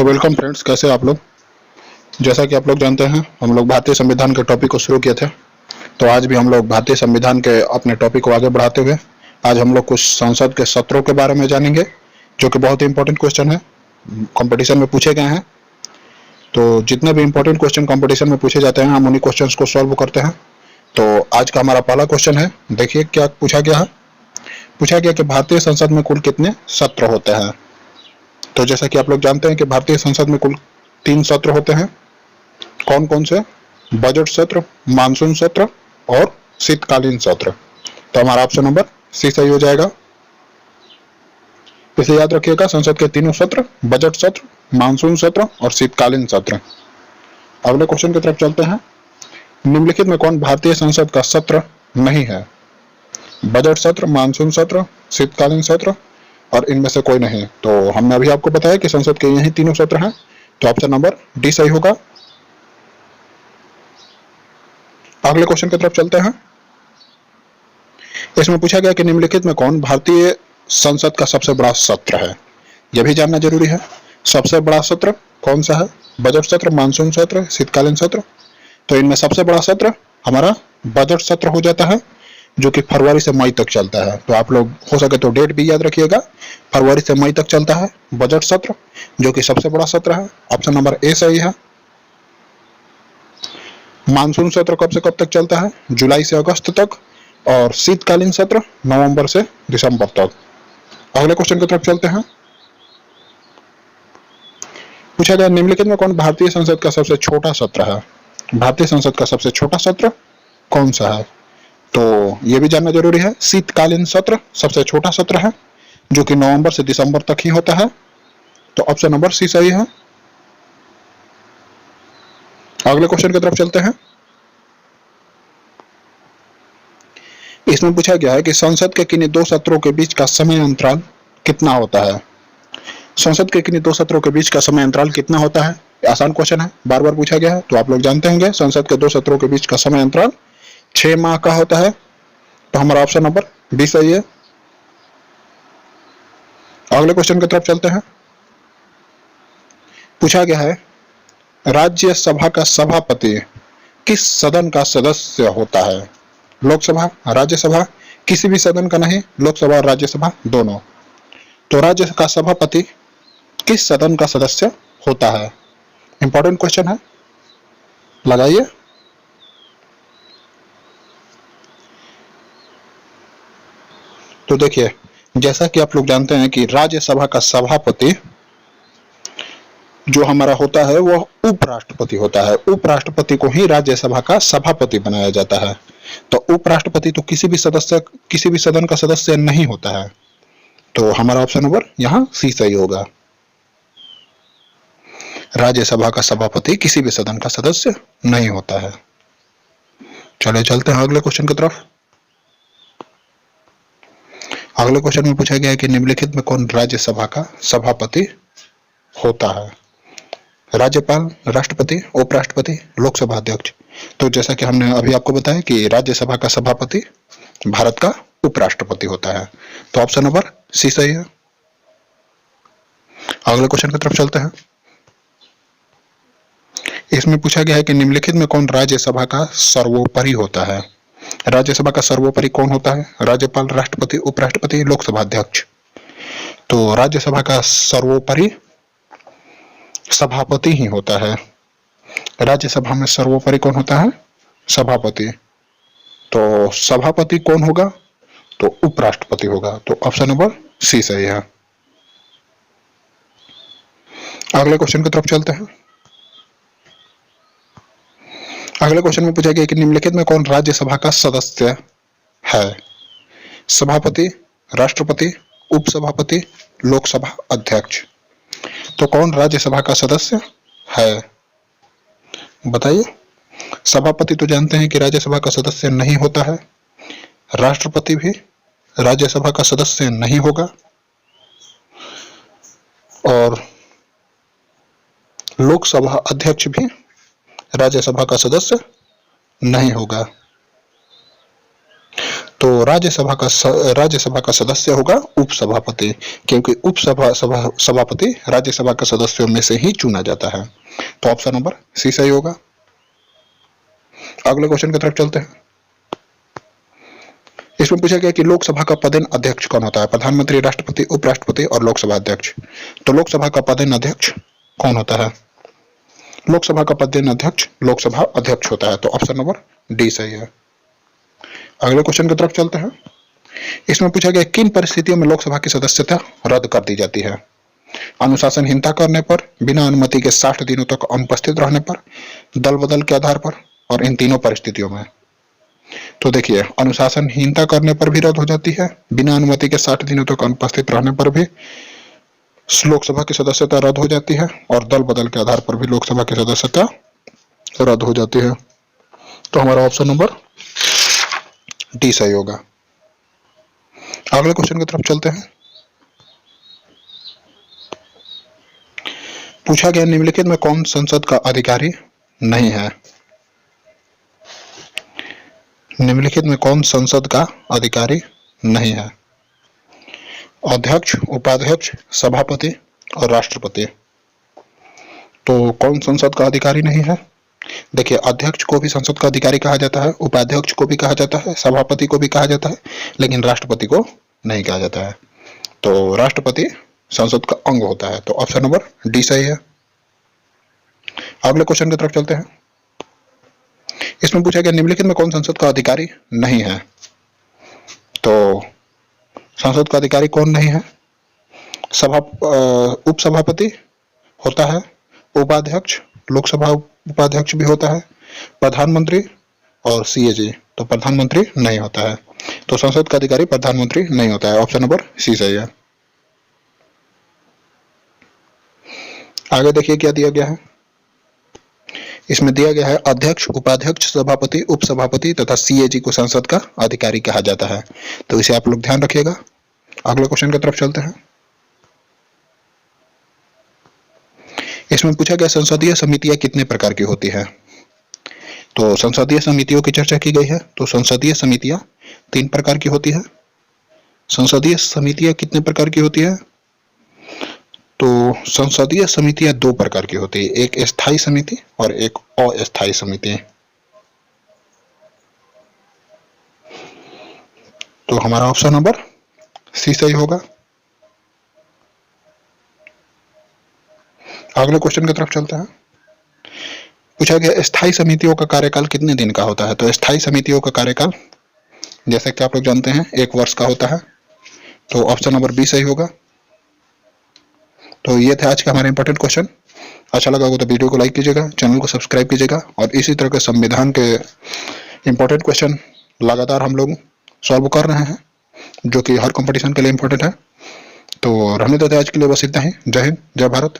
तो welcome friends, कैसे आप लोग। जैसा कि आप लोग जानते हैं, हम लोग भारतीय संविधान के टॉपिक को शुरू किए थे। तो आज भी हम लोग भारतीय संविधान के अपने टॉपिक को आगे बढ़ाते हुए आज हम लोग कुछ संसद के सत्रों के बारे में जानेंगे, जो कि बहुत ही इंपॉर्टेंट क्वेश्चन है, कंपटीशन में पूछे गए हैं। तो जितने भी इंपॉर्टेंट क्वेश्चन कंपटीशन में पूछे जाते हैं, हम उन्हीं क्वेश्चंस को सॉल्व करते हैं। तो आज का हमारा पहला क्वेश्चन है, देखिए क्या पूछा गया है। पूछा गया कि भारतीय संसद में कुल कितने सत्र होते हैं। तो जैसा कि आप लोग जानते हैं कि भारतीय संसद में कुल 3 सत्र होते हैं। कौन कौन से? बजट सत्र, मानसून सत्र और शीतकालीन सत्र। तो हमारा ऑप्शन नंबर सी सही हो जाएगा। इसे याद रखिएगा, संसद के तीनों सत्र, बजट सत्र, मानसून सत्र और शीतकालीन सत्र। अगले क्वेश्चन की तरफ चलते हैं। निम्नलिखित में कौन भारतीय संसद का सत्र नहीं है? बजट सत्र, मानसून सत्र, शीतकालीन सत्र और इनमें से कोई नहीं। तो हमने अभी आपको बताया कि संसद के यही तीनों सत्र हैं, तो ऑप्शन नंबर डी सही होगा। अगले क्वेश्चन की तरफ चलते हैं। इसमें पूछा गया कि निम्नलिखित में कौन भारतीय संसद का सबसे बड़ा सत्र है। यह भी जानना जरूरी है। सबसे बड़ा सत्र कौन सा है? बजट सत्र, मानसून सत्र, शीतकालीन सत्र। तो इनमें सबसे बड़ा सत्र हमारा बजट सत्र हो जाता है, जो कि फरवरी से मई तक चलता है। तो आप लोग हो सके तो डेट भी याद रखिएगा, फरवरी से मई तक चलता है बजट सत्र, जो कि सबसे बड़ा सत्र है। ऑप्शन नंबर ए सही है। मानसून सत्र कब से कब तक चलता है? जुलाई से अगस्त तक। और शीतकालीन सत्र नवंबर से दिसंबर तक। अगले क्वेश्चन की तरफ चलते हैं। पूछा गया निम्नलिखित में कौन भारतीय संसद का सबसे छोटा सत्र है। भारतीय संसद का सबसे छोटा सत्र कौन सा है? तो यह भी जानना जरूरी है। शीतकालीन सत्र सबसे छोटा सत्र है, जो कि नवंबर से दिसंबर तक ही होता है। तो ऑप्शन नंबर सी सही है। अगले क्वेश्चन की तरफ चलते हैं। इसमें पूछा गया है कि संसद के किन्हीं 2 सत्रों के बीच का समय अंतराल कितना होता है। संसद के किन्हीं 2 सत्रों के बीच का समय अंतराल कितना होता है? आसान क्वेश्चन है, बार बार पूछा गया है। तो आप लोग जानते होंगे, संसद के 2 सत्रों के बीच का समय अंतराल 6 माह का होता है। तो हमारा ऑप्शन नंबर बी सही है। अगले क्वेश्चन की तरफ चलते हैं। पूछा गया है राज्यसभा का सभापति किस सदन का सदस्य होता है। लोकसभा, राज्यसभा, किसी भी सदन का नहीं, लोकसभा और राज्यसभा दोनों। तो राज्य का सभापति किस सदन का सदस्य होता है? इंपॉर्टेंट क्वेश्चन है, लगाइए। तो देखिए, जैसा कि आप लोग जानते हैं कि राज्यसभा का सभापति जो हमारा होता है वह उपराष्ट्रपति होता है। उपराष्ट्रपति को ही राज्यसभा का सभापति बनाया जाता है। तो उपराष्ट्रपति तो किसी भी सदन का सदस्य नहीं होता है। तो हमारा ऑप्शन नंबर यहां सी सही होगा। राज्यसभा का सभापति किसी भी सदन का सदस्य नहीं होता है। चलिए चलते हैं अगले क्वेश्चन की तरफ। अगले क्वेश्चन में पूछा गया है कि निम्नलिखित में कौन राज्यसभा का सभापति होता है। राज्यपाल, राष्ट्रपति, उपराष्ट्रपति, लोकसभा अध्यक्ष। तो जैसा कि हमने अभी आपको बताया कि राज्यसभा का सभापति भारत का उपराष्ट्रपति होता है। तो ऑप्शन नंबर सी सही है। अगले क्वेश्चन की तरफ चलते हैं। इसमें पूछा गया है कि निम्नलिखित में कौन राज्यसभा का सर्वोपरि होता है। राज्यसभा का सर्वोपरि कौन होता है? राज्यपाल, राष्ट्रपति, उपराष्ट्रपति, लोकसभा अध्यक्ष। तो राज्यसभा का सर्वोपरि सभापति ही होता है। राज्यसभा में सर्वोपरि कौन होता है? सभापति। तो सभापति कौन होगा? तो उपराष्ट्रपति होगा। तो ऑप्शन नंबर सी सही है। अगले क्वेश्चन की तरफ चलते हैं। अगले क्वेश्चन में पूछा गया कि निम्नलिखित में कौन राज्यसभा का सदस्य है। सभापति, राष्ट्रपति, उपसभापति, लोकसभा अध्यक्ष। तो कौन राज्यसभा का सदस्य है, बताइए। सभापति तो जानते हैं कि राज्यसभा का सदस्य नहीं होता है। राष्ट्रपति भी राज्यसभा का सदस्य नहीं होगा और लोकसभा अध्यक्ष भी राज्यसभा का सदस्य नहीं होगा। तो राज्यसभा का सदस्य होगा उपसभापति, क्योंकि सभापति राज्यसभा के सदस्यों में से ही चुना जाता है। तो ऑप्शन नंबर सी सही होगा। अगले क्वेश्चन की तरफ चलते हैं। इसमें पूछा गया कि लोकसभा का पदेन अध्यक्ष कौन होता है? प्रधानमंत्री, राष्ट्रपति, उपराष्ट्रपति और लोकसभा अध्यक्ष। तो लोकसभा का पदेन अध्यक्ष कौन होता है? लोकसभा का पदेन अध्यक्ष लोकसभा अध्यक्ष होता है। तो ऑप्शन नंबर डी सही है। अगले क्वेश्चन की तरफ चलते हैं। इसमें पूछा गया किन परिस्थितियों में लोकसभा की सदस्यता रद्द कर दी जाती है? अनुशासनहीनता करने पर, बिना अनुमति के 60 दिनों तक अनुपस्थित रहने पर, दल बदल के आधार पर, और इन तीनों परिस्थितियों में। तो देखिए, अनुशासनहीनता करने पर भी रद्द हो जाती है, बिना अनुमति के 60 दिनों तक अनुपस्थित रहने पर भी लोकसभा की सदस्यता रद्द हो जाती है, और दल बदल के आधार पर भी लोकसभा की सदस्यता रद्द हो जाती है। तो हमारा ऑप्शन नंबर डी सही होगा। अगले क्वेश्चन की तरफ चलते हैं। पूछा गया निम्नलिखित में कौन संसद का अधिकारी नहीं है? निम्नलिखित में कौन संसद का अधिकारी नहीं है? अध्यक्ष, उपाध्यक्ष, सभापति और राष्ट्रपति। तो कौन संसद का अधिकारी नहीं है? देखिए, अध्यक्ष को भी संसद का अधिकारी कहा जाता है, उपाध्यक्ष को भी कहा जाता है, सभापति को भी कहा जाता है, लेकिन राष्ट्रपति को नहीं कहा जाता है। तो राष्ट्रपति संसद का अंग होता है। तो ऑप्शन नंबर डी सही है। अगले क्वेश्चन की तरफ चलते हैं। इसमें पूछा गया निम्नलिखित में कौन संसद का अधिकारी नहीं है? तो संसद का अधिकारी कौन नहीं है? उपसभापति होता है, उपाध्यक्ष, लोकसभा उपाध्यक्ष भी होता है, प्रधानमंत्री और सीएजी। तो प्रधानमंत्री नहीं होता है। तो संसद का अधिकारी प्रधानमंत्री नहीं होता है। ऑप्शन नंबर सी सही है। आगे देखिए क्या दिया गया है। इसमें दिया गया है अध्यक्ष, उपाध्यक्ष, सभापति, उपसभापति तथा सीएजी को संसद का अधिकारी कहा जाता है। तो इसे आप लोग ध्यान रखिएगा। अगले क्वेश्चन की तरफ चलते हैं। इसमें पूछा गया संसदीय समितियां कितने प्रकार की होती है? तो संसदीय समितियों की चर्चा की गई है। तो संसदीय समितियां 3 प्रकार की होती है। संसदीय समितियां कितने प्रकार की होती है? तो संसदीय समितियां 2 प्रकार की होती है, एक स्थायी समिति और एक अस्थायी समिति। तो हमारा ऑप्शन नंबर सी सही होगा। अगले क्वेश्चन की तरफ चलते हैं। पूछा गया स्थायी समितियों का कार्यकाल कितने दिन का होता है? तो स्थायी समितियों का कार्यकाल जैसे कि आप लोग जानते हैं 1 वर्ष का होता है। तो ऑप्शन नंबर बी सही होगा। तो ये थे आज के हमारे इंपॉर्टेंट क्वेश्चन। अच्छा लगा हो तो वीडियो को लाइक कीजिएगा, चैनल को सब्सक्राइब कीजिएगा, और इसी तरह के संविधान के इंपॉर्टेंट क्वेश्चन लगातार हम लोग सॉल्व कर रहे हैं, जो कि हर कंपटीशन के लिए इंपॉर्टेंट है। तो रहने देते आज के लिए बस इतना ही। जय हिंद, जय भारत।